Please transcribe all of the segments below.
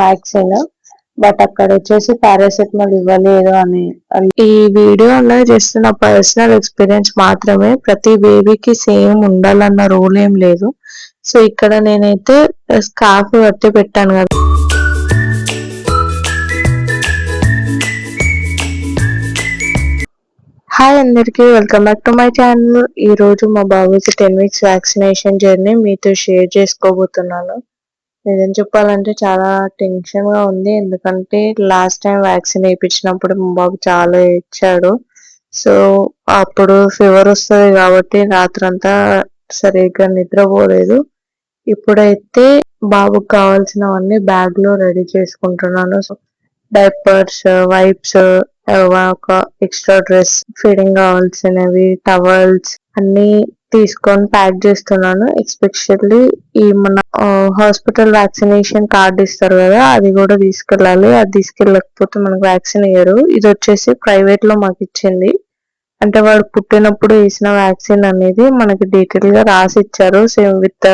Vaccine. But అక్కడ వచ్చేసి paracetamol ఇవ్వలేదు అని. ఈ వీడియోలో జస్ట్ నా పర్సనల్ ఎక్స్పీరియన్స్ మాత్రమే, ప్రతి బేబీకి సేమ్ ఉండాలన్న రూల్ ఏం లేదు. సో ఇక్కడ నేనైతే స్కార్ఫ్ కట్టి పెట్టాను కదా. హాయ్ అందరికి, welcome back to my channel. ఈ రోజు మా బాబుకి 10 weeks వ్యాక్సినేషన్ జర్నీ మీతో షేర్ చేసుకోబోతున్నాను. నిజం చెప్పాలంటే చాలా టెన్షన్ గా ఉంది, ఎందుకంటే లాస్ట్ టైం వ్యాక్సిన్ వేయించినప్పుడు మా బాబు చాలా ఏడ్చాడు. సో అప్పుడు ఫీవర్ వస్తుంది కాబట్టి రాత్రంతా సరిగ్గా నిద్రపోలేదు. ఇప్పుడైతే బాబుకి కావాల్సినవన్నీ బ్యాగ్ లో రెడీ చేసుకుంటున్నాను. డైపర్స్, వైప్స్, ఒక ఎక్స్ట్రా డ్రెస్, ఫీడింగ్ కావాల్సినవి, టవల్స్ అన్ని తీసుకొని ప్యాక్ చేస్తున్నాను. ఎస్పెషల్లీ ఈ మన హాస్పిటల్ వ్యాక్సినేషన్ కార్డ్ ఇస్తారు కదా, అది కూడా తీసుకెళ్ళాలి. అది తీసుకెళ్ళకపోతే మనకు వ్యాక్సిన్ ఇయ్యరు. ఇది వచ్చేసి ప్రైవేట్ లో మాకు ఇచ్చింది. అంటే వాడు పుట్టినప్పుడు వేసిన వ్యాక్సిన్ అనేది మనకి డీటెయిల్ గా రాసి ఇచ్చారు, same with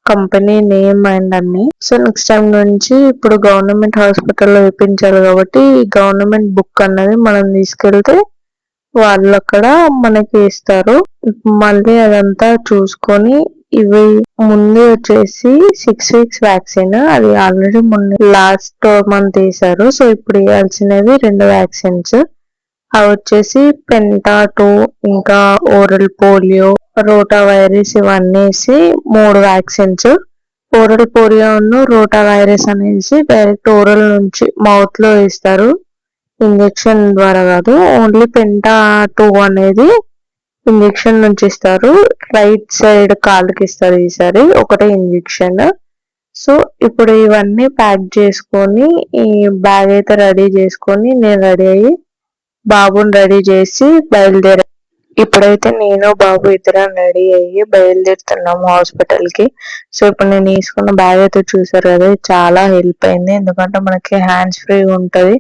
company name and అన్ని. సో నెక్స్ట్ టైం నుంచి ఇప్పుడు గవర్నమెంట్ హాస్పిటల్లో వేయించాలి కాబట్టి ఈ గవర్నమెంట్ బుక్ అన్నది మనం తీసుకెళ్తే వాళ్ళు అక్కడ మనకి ఇస్తారు. మళ్ళీ అదంతా చూసుకొని, ఇవి ముందు వచ్చేసి 6 weeks వ్యాక్సిన్, అది ఆల్రెడీ ముందు లాస్ట్ మంత్ వేసారు. సో ఇప్పుడు వేయాల్సినవి 2 వ్యాక్సిన్స్. అవి వచ్చేసి పెంటా 2, ఇంకా ఓరల్ పోలియో, రోటా వైరస్, ఇవన్నీ వేసి 3 వ్యాక్సిన్స్. ఓరల్ పోలియో, రోటా వైరస్ అనేసి డైరెక్ట్ ఓరల్ నుంచి మౌత్ లో వేస్తారు, ఇంజెక్షన్ ద్వారా కాదు. ఓన్లీ పెంటా 2 అనేది ఇంజెక్షన్ నుంచి ఇస్తారు. రైట్ సైడ్ కాళ్ళకి ఇస్తారు ఈసారి ఒకటే ఇంజెక్షన్. సో ఇప్పుడు ఇవన్నీ ప్యాక్ చేసుకొని ఈ బ్యాగ్ అయితే రెడీ చేసుకొని నేను రెడీ అయ్యి బాబుని రెడీ చేసి బయలుదేరా. ఇప్పుడైతే నేను బాబు ఇద్దరం రెడీ అయ్యి బయలుదేరుతున్నాము హాస్పిటల్ కి. సో ఇప్పుడు నేను తీసుకున్న బ్యాగ్ అయితే చూసారు కదా, చాలా హెల్ప్ అయింది. ఎందుకంటే మనకి హ్యాండ్స్ ఫ్రీ ఉంటది,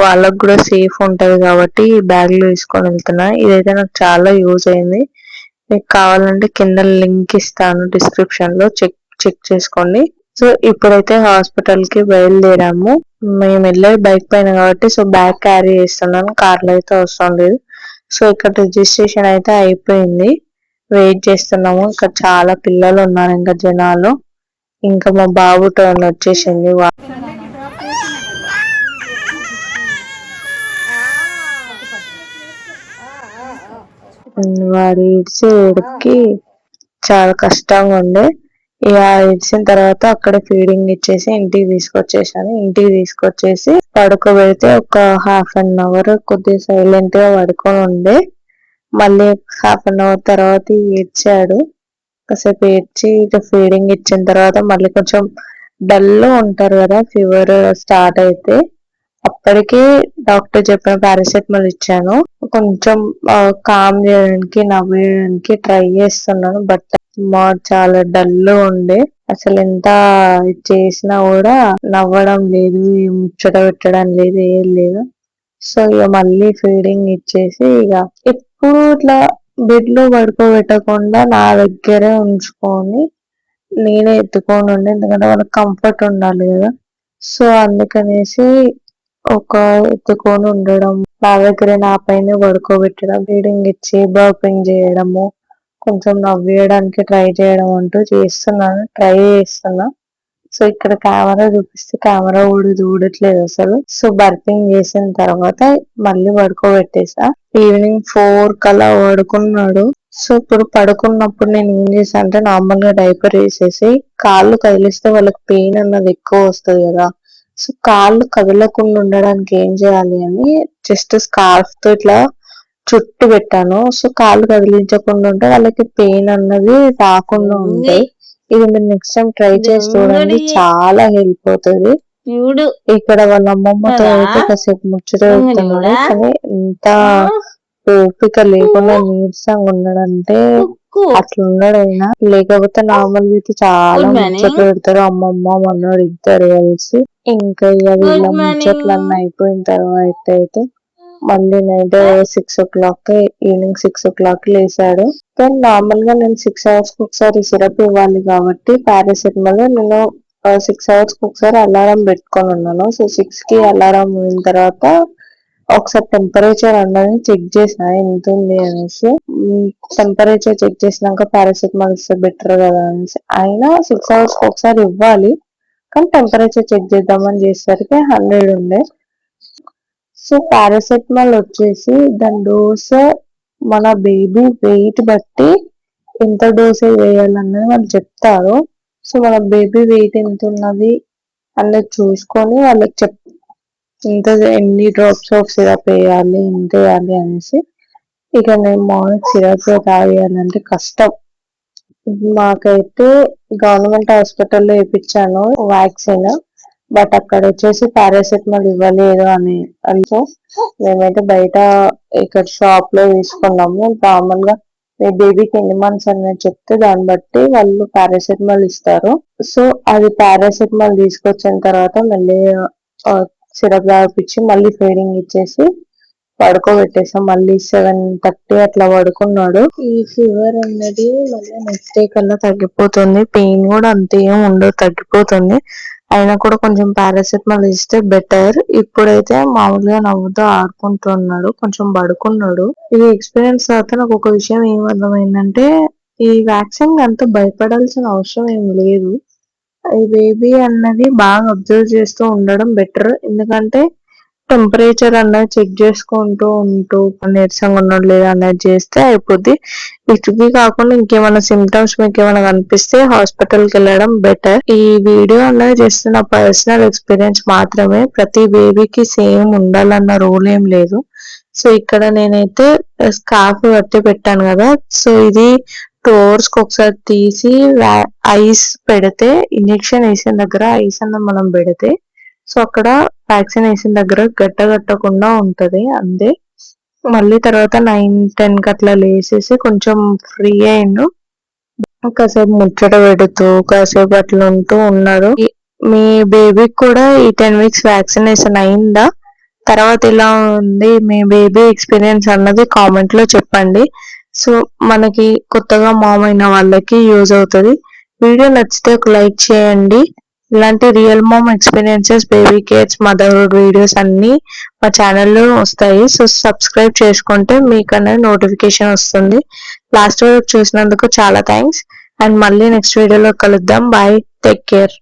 వాళ్ళకు కూడా సేఫ్ ఉంటది కాబట్టి ఈ బ్యాగ్ లో తీసుకొని వెళ్తున్నా. ఇదైతే నాకు చాలా యూజ్ అయింది. మీకు కావాలంటే కింద లింక్ ఇస్తాను డిస్క్రిప్షన్ లో, చెక్ చేసుకోండి. సో ఇప్పుడైతే హాస్పిటల్ కి బయలుదేరాము. మేము వెళ్ళేది బైక్ పైన కాబట్టి సో బ్యాగ్ క్యారీ చేస్తున్నాను, కార్లో అయితే అవసరం లేదు. సో ఇక్కడ రిజిస్ట్రేషన్ అయితే అయిపోయింది, వెయిట్ చేస్తున్నాము. ఇక్కడ చాలా పిల్లలు ఉన్నారు, ఇంకా జనాలు. ఇంకా మా బాబు టర్న్ వచ్చేసింది. వాడు ఏడ్చి చాలా కష్టంగా ఉండే. ఇక ఇచ్చిన తర్వాత అక్కడ ఫీడింగ్ ఇచ్చేసి ఇంటికి తీసుకొచ్చేసాను. ఇంటికి తీసుకొచ్చేసి పడుకోబెడితే ఒక 1/2 hour కొద్దిగా సైలెంట్ గా పడుకొని ఉండే. మళ్ళీ 1/2 hour తర్వాత ఏడ్చాడు. కాసేపు ఏడ్చి ఇక ఫీడింగ్ ఇచ్చిన తర్వాత మళ్ళీ కొంచెం డల్ ఉంటారు కదా ఫీవర్ స్టార్ట్ అయితే, అప్పటికే డాక్టర్ చెప్పిన పారాసెటమాల్ ఇచ్చాను. కొంచెం కామ్ చేయడానికి, నవ్వేయడానికి ట్రై చేస్తున్నాను. బట్ చాలా డల్ ఉండే, అసలు ఎంత చేసినా కూడా నవ్వడం లేదు, ముచ్చట పెట్టడం లేదు, ఏం లేదు. సో ఇక మళ్ళీ ఫీడింగ్ ఇచ్చేసి ఇక ఎప్పుడు ఇట్లా బెడ్ లో పడుకోబెట్టకుండా నా దగ్గరే ఉంచుకొని నేనే ఎత్తుకొని ఉండే, ఎందుకంటే వాళ్ళకి కంఫర్ట్ ఉండాలి కదా. సో అందుకనేసి ఒక ఎత్తుకొని ఉండడం, నా దగ్గర నా పైన పడుకోబెట్టడం, ఫీడింగ్ ఇచ్చి బర్పింగ్ చేయడము, కొంచెం నవ్వేయడానికి ట్రై చేయడం అంటూ ట్రై చేస్తున్నా. సో ఇక్కడ కెమెరా చూపిస్తే కెమెరా కూడా చూడట్లేదు అసలు. సో బర్పింగ్ చేసిన తర్వాత మళ్ళీ పడుకోబెట్టేసా. ఈవినింగ్ 4 కల్లా పడుకున్నాడు. సో ఇప్పుడు పడుకున్నప్పుడు నేను ఏం చేశాను అంటే, నార్మల్ గా డైపర్ వేసేసి కాళ్ళు కదిలిస్తే వాళ్ళకి పెయిన్ అన్నది ఎక్కువ వస్తుంది కదా. సో కాళ్ళు కదలకుండా ఉండడానికి ఏం చేయాలి అని జస్ట్ స్కార్ఫ్ తో ఇట్లా చుట్టు పెట్టాను. సో కాళ్ళు కదిలించకుండా ఉంటే వాళ్ళకి పెయిన్ అన్నది రాకుండా ఉంటాయి. ఇది మీరు నెక్స్ట్ టైం ట్రై చేసి చూడండి, చాలా హెల్ప్ అవుతుంది. ఇక్కడ వాళ్ళ అమ్మమ్మతో అయితే కాసేపు ముచ్చట పెడుతున్నాడు, కానీ ఇంత ఓపిక లేకుండా నీరసంగా ఉన్నాడంటే అట్లా ఉన్నాడైనా. లేకపోతే నార్మల్ అయితే చాలా ముచ్చట పెడతారు అమ్మమ్మ మనోడు ఇద్దరు కలిసి. ఇంకా ఇక వీళ్ళ ముచ్చట్లన్నీ అయిపోయిన తర్వాత అయితే మళ్ళీ నైట్ 6 o'clock, ఈవినింగ్ 6 o'clock లేసాడు. కానీ నార్మల్ గా నేను 6 hours ఒకసారి సిరప్ ఇవ్వాలి కాబట్టి పారాసెటమాల్ నేను 6 అవర్స్కి ఒకసారి అలారం పెట్టుకొని ఉన్నాను. సో 6కి అలారం అయిన తర్వాత ఒకసారి టెంపరేచర్ అన్నది చెక్ చేసిన ఎంత ఉంది అనేసి. టెంపరేచర్ చెక్ చేసినాక పారాసిటమాల్ ఇస్తే బెటర్ కదా అనేసి. అయినా 6 అవర్స్కి ఒకసారి ఇవ్వాలి, కానీ టెంపరేచర్ చెక్ చేద్దామని చేసేసరికి 100 ఉండే. సో పారాసిటమాల్ వచ్చేసి దాని డోస్ మన బేబీ వెయిట్ బట్టి ఎంత డోసేజ్ వేయాలన్నది వాళ్ళు చెప్తారు. సో మన బేబీ వెయిట్ ఎంత ఉన్నది అన్నది చూసుకొని వాళ్ళకి ఇంత ఎన్ని డ్రాప్స్ ఆఫ్ సిరప్ వేయాలి, ఎంత వేయాలి అనేసి. ఇక నేను మార్నింగ్ సిరప్ తాగేయాలంటే కష్టం. మాకైతే గవర్నమెంట్ హాస్పిటల్లో వేయించాను వ్యాక్సిన్, బట్ అక్కడ వచ్చేసి పారాసిటమాల్ ఇవ్వలేదు అని అంటే మేమైతే బయట ఇక్కడ షాప్ లో తీసుకున్నాము. కామన్ గా మీ బేబీకి ఎన్ని మంత్స్ అనేది చెప్తే దాన్ని బట్టి వాళ్ళు పారాసిటమాల్ ఇస్తారు. సో అది పారాసిటమాల్ తీసుకొచ్చిన తర్వాత మళ్ళీ సిరప్ తాగిపించి మళ్ళీ ఫీడింగ్ ఇచ్చేసి పడుకోబెట్టేసాం. మళ్ళీ 7:30 అట్లా పడుకున్నాడు. ఈ ఫీవర్ అనేది మళ్ళీ నెక్స్ట్ డే కల్లా తగ్గిపోతుంది, పెయిన్ కూడా అంతేం ఉండదు, తగ్గిపోతుంది. అయినా కూడా కొంచెం పారాసిటమాల్ ఇస్తే బెటర్. ఇప్పుడైతే మామూలుగా నవ్వుతూ ఆడుకుంటున్నాడు, కొంచెం పడుకున్నాడు. ఈ ఎక్స్పీరియన్స్ తర్వాత నాకు ఒక విషయం ఏం అర్థమైందంటే ఈ వ్యాక్సిన్ అంత భయపడాల్సిన అవసరం ఏం లేదు. ఈ బేబీ అన్నది బాగా అబ్జర్వ్ చేస్తూ ఉండడం బెటర్. ఎందుకంటే టెంపరేచర్ అన్నది చెక్ చేసుకుంటూ ఉంటూ నీరసంగా ఉన్నాడు లేదా అన్నది చేస్తే అయిపోద్ది. ఇటుకి కాకుండా ఇంకేమైనా సిమ్టమ్స్ మీకు ఏమైనా కనిపిస్తే హాస్పిటల్కి వెళ్ళడం బెటర్. ఈ వీడియో అన్నది జస్ట్ నా పర్సనల్ ఎక్స్పీరియన్స్ మాత్రమే, ప్రతి బేబీకి సేమ్ ఉండాలన్న రూల్ ఏం లేదు. సో ఇక్కడ నేనైతే స్కార్ఫ్ కట్టి పెట్టాను కదా, సో ఇది 2 hours కి ఒకసారి తీసి ఐస్ పెడితే, ఇంజెక్షన్ వేసిన దగ్గర ఐస్ అన్న మనం పెడితే సో అక్కడ వ్యాక్సిన్ వేసిన దగ్గర గట్టకుండా ఉంటది అంతే. మళ్ళీ తర్వాత 9-10 అట్లా లేసేసి కొంచెం ఫ్రీ అయ్యిండు, కాసేపు ముచ్చట పెడుతూ కాసేపు అట్లా ఉంటూ ఉన్నారు. మీ బేబీకి కూడా ఈ 10 weeks వ్యాక్సినేషన్ అయిందా, తర్వాత ఎలా ఉంది మీ బేబీ ఎక్స్పీరియన్స్ అన్నది కామెంట్ లో చెప్పండి. సో మనకి కొత్తగా మామ్ అయిన వాళ్ళకి యూజ్ అవుతుంది. వీడియో నచ్చితే ఒక లైక్ చేయండి. ఇలాంటి real mom experiences, baby cares, motherhood videos అన్ని మా ఛానల్లో వస్తాయి. సో సబ్స్క్రైబ్ చేసుకుంటే మీకు అనేది నోటిఫికేషన్ వస్తుంది. లాస్ట్ వరకు చూసినందుకు చాలా థ్యాంక్స్. అండ్ మళ్ళీ నెక్స్ట్ వీడియోలో కలుద్దాం. Bye, take care.